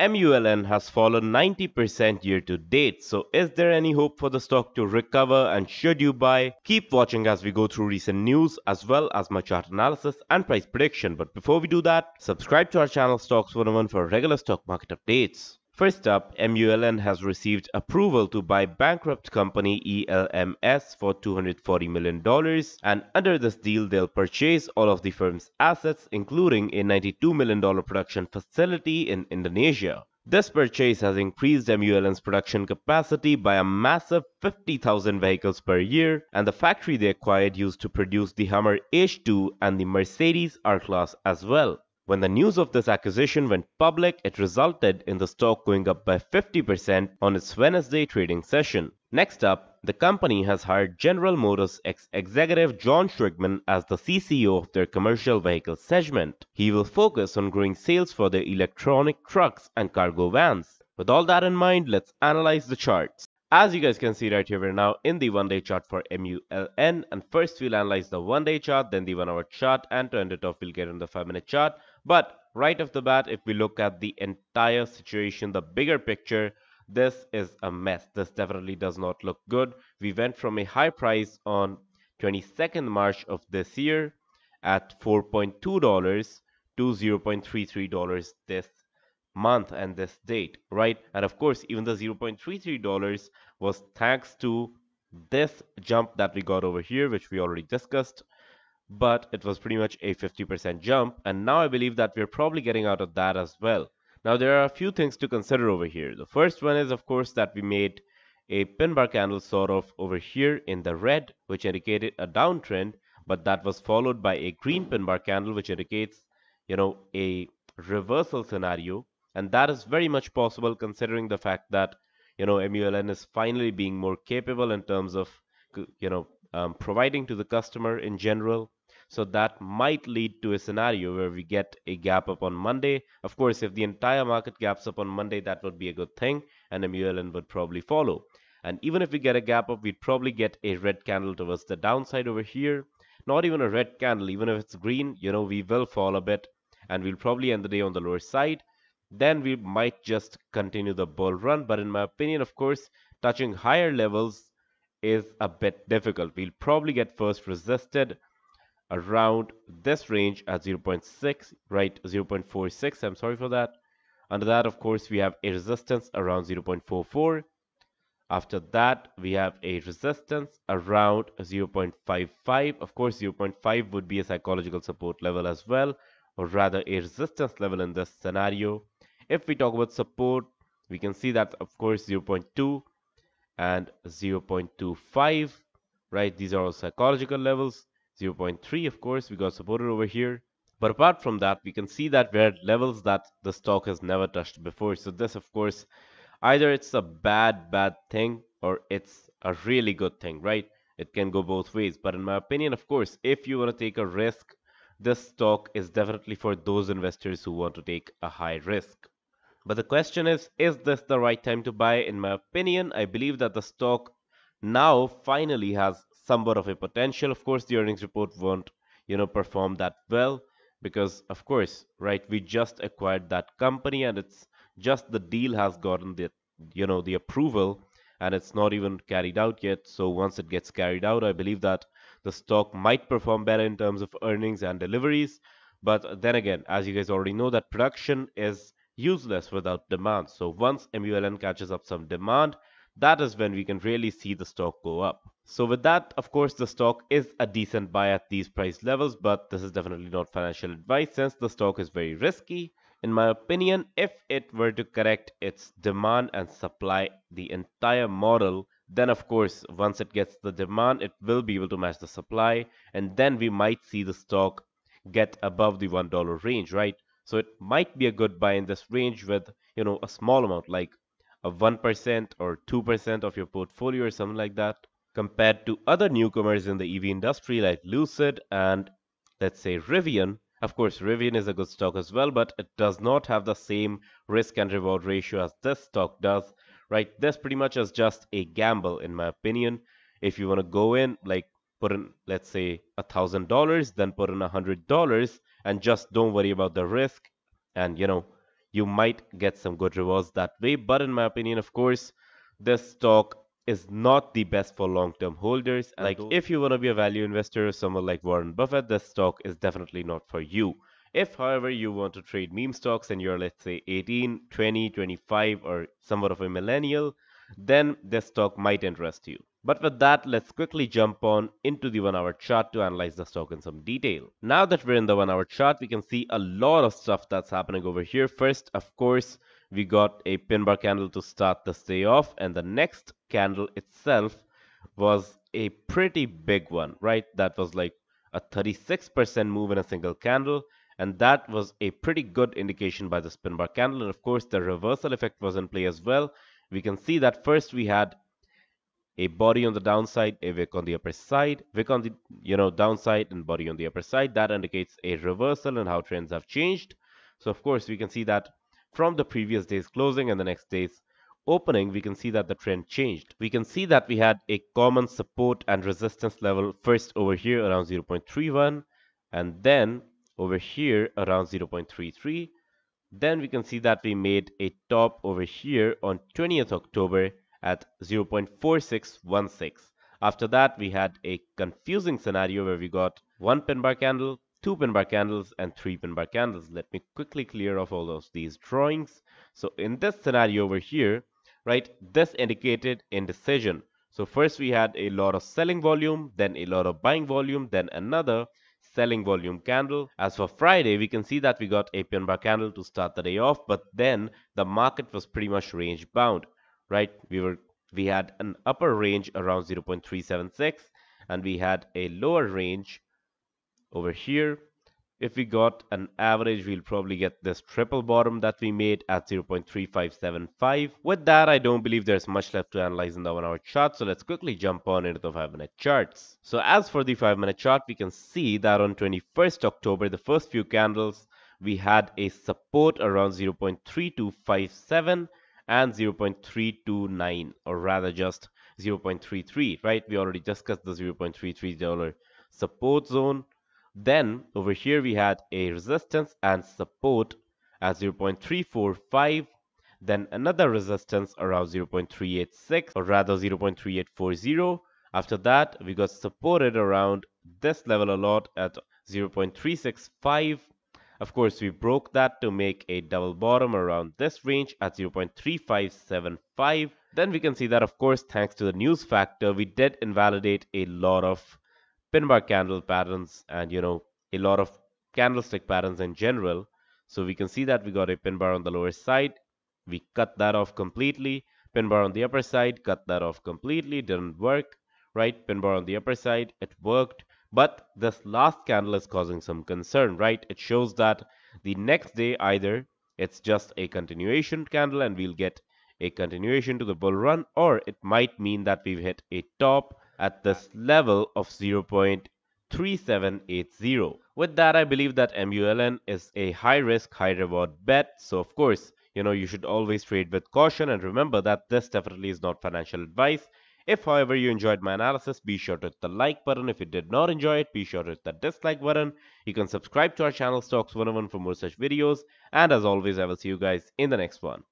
MULN has fallen 90% year to date, so is there any hope for the stock to recover and should you buy? Keep watching as we go through recent news as well as my chart analysis and price prediction. But before we do that, subscribe to our channel Stocks 101 for regular stock market updates. First up, MULN has received approval to buy bankrupt company ELMS for $240 million, and under this deal they'll purchase all of the firm's assets including a $92 million production facility in Indonesia. This purchase has increased MULN's production capacity by a massive 50,000 vehicles per year, and the factory they acquired used to produce the Hummer H2 and the Mercedes R-Class as well. When the news of this acquisition went public, it resulted in the stock going up by 50% on its Wednesday trading session. Next up, the company has hired General Motors ex-executive John Schwigman as the CCO of their commercial vehicle segment. He will focus on growing sales for their electronic trucks and cargo vans. With all that in mind, let's analyze the charts. As you guys can see right here, we're now in the one-day chart for MULN, and first we'll analyze the one-day chart, then the 1-hour chart, and to end it off we'll get on the 5-minute chart. But right off the bat, if we look at the entire situation, the bigger picture, this is a mess. This definitely does not look good. We went from a high price on 22nd March of this year at $4.2 to $0.33 this month and this date, right? And of course, even the $0.33 was thanks to this jump that we got over here, which we already discussed, but it was pretty much a 50% jump, and now I believe that we're probably getting out of that as well. Now there are a few things to consider over here. The first one is of course that we made a pin bar candle sort of over here in the red, which indicated a downtrend, but that was followed by a green pin bar candle which indicates, a reversal scenario. And that is very much possible considering the fact that, MULN is finally being more capable in terms of, providing to the customer in general. So that might lead to a scenario where we get a gap up on Monday. Of course, if the entire market gaps up on Monday, that would be a good thing, and MULN would probably follow. And even if we get a gap up, we'd probably get a red candle towards the downside over here. Not even a red candle, even if it's green, we will fall a bit, and we'll probably end the day on the lower side. Then we might just continue the bull run. But in my opinion, of course, touching higher levels is a bit difficult. We'll probably get first resisted around this range at 0.6, right? 0.46, I'm sorry for that. Under that, of course, we have a resistance around 0.44. After that, we have a resistance around 0.55. Of course, 0.5 would be a psychological support level as well, or rather a resistance level in this scenario. If we talk about support, we can see that of course 0.2 and 0.25, right? These are all psychological levels. 0.3, of course, we got supported over here. But apart from that, we can see that we're at levels that the stock has never touched before. So this, of course, either it's a bad thing or it's a really good thing, right? It can go both ways. But in my opinion, of course, if you want to take a risk, this stock is definitely for those investors who want to take a high risk. But the question is this the right time to buy? In my opinion, I believe that the stock now finally has somewhat of a potential. Of course, the earnings report won't, perform that well because, of course, right, we just acquired that company and it's just the deal has gotten the approval and it's not even carried out yet. So once it gets carried out, I believe that the stock might perform better in terms of earnings and deliveries. But then again, as you guys already know, that production is useless without demand. So once MULN catches up some demand, that is when we can really see the stock go up. So with that, of course, the stock is a decent buy at these price levels, but this is definitely not financial advice since the stock is very risky. In my opinion, if it were to correct its demand and supply the entire model, then of course, once it gets the demand, it will be able to match the supply, and then we might see the stock get above the $1 range, right? So it might be a good buy in this range with, a small amount like a 1% or 2% of your portfolio or something like that, compared to other newcomers in the EV industry like Lucid and let's say Rivian. Of course, Rivian is a good stock as well, but it does not have the same risk and reward ratio as this stock does, right? This pretty much is just a gamble, in my opinion. If you want to go in, like put in, let's say, $1,000, then put in $100 and just don't worry about the risk. And, you might get some good rewards that way. But in my opinion, of course, this stock is not the best for long-term holders. And like if you want to be a value investor, someone like Warren Buffett, this stock is definitely not for you. If, however, you want to trade meme stocks and you're, let's say, 18, 20, 25, or somewhat of a millennial, then this stock might interest you. But with that, let's quickly jump on into the 1 hour chart to analyze the stock in some detail. Now that we're in the 1 hour chart, we can see a lot of stuff that's happening over here. First, of course, we got a pin bar candle to start this day off, and the next candle itself was a pretty big one, right? That was like a 36% move in a single candle, and that was a pretty good indication by the spin bar candle. And of course, the reversal effect was in play as well. We can see that first we had a body on the downside, a wick on the upper side, wick on the downside, and body on the upper side. That indicates a reversal and how trends have changed. So of course, we can see that from the previous day's closing and the next day's opening, we can see that the trend changed. We can see that we had a common support and resistance level first over here around 0.31, and then over here around 0.33. Then we can see that we made a top over here on 20th October at 0.4616. After that, we had a confusing scenario where we got one pin bar candle, two pin bar candles, and three pin bar candles. Let me quickly clear off all of these drawings. So in this scenario over here, right, this indicated indecision. So first we had a lot of selling volume, then a lot of buying volume, then another selling volume candle. As for Friday, we can see that we got a pin bar candle to start the day off, but then the market was pretty much range bound, right? We had an upper range around 0.376 and we had a lower range over here. If we got an average, we'll probably get this triple bottom that we made at 0.3575. With that, I don't believe there's much left to analyze in the 1 hour chart, so let's quickly jump on into the 5-minute charts. So as for the 5-minute chart, we can see that on 21st October, the first few candles, we had a support around 0.3257 and 0.329, or rather just 0.33, right? We already discussed the $0.33 support zone. Then over here we had a resistance and support at 0.345, then another resistance around 0.386, or rather 0.3840. After that, we got supported around this level a lot at 0.365. Of course, we broke that to make a double bottom around this range at 0.3575. Then we can see that, of course, thanks to the news factor, we did invalidate a lot of pin bar candle patterns and a lot of candlestick patterns in general. So we can see that we got a pin bar on the lower side, we cut that off completely. Pin bar on the upper side, cut that off completely, didn't work, right? Pin bar on the upper side, it worked, but this last candle is causing some concern, right? It shows that the next day either it's just a continuation candle and we'll get a continuation to the bull run, or it might mean that we've hit a top at this level of 0.3780. With that, I believe that MULN is a high risk, high reward bet. So of course, you should always trade with caution, and remember that this definitely is not financial advice. If, however, you enjoyed my analysis, be sure to hit the like button. If you did not enjoy it, be sure to hit the dislike button. You can subscribe to our channel Stox 101 for more such videos. And as always, I will see you guys in the next one.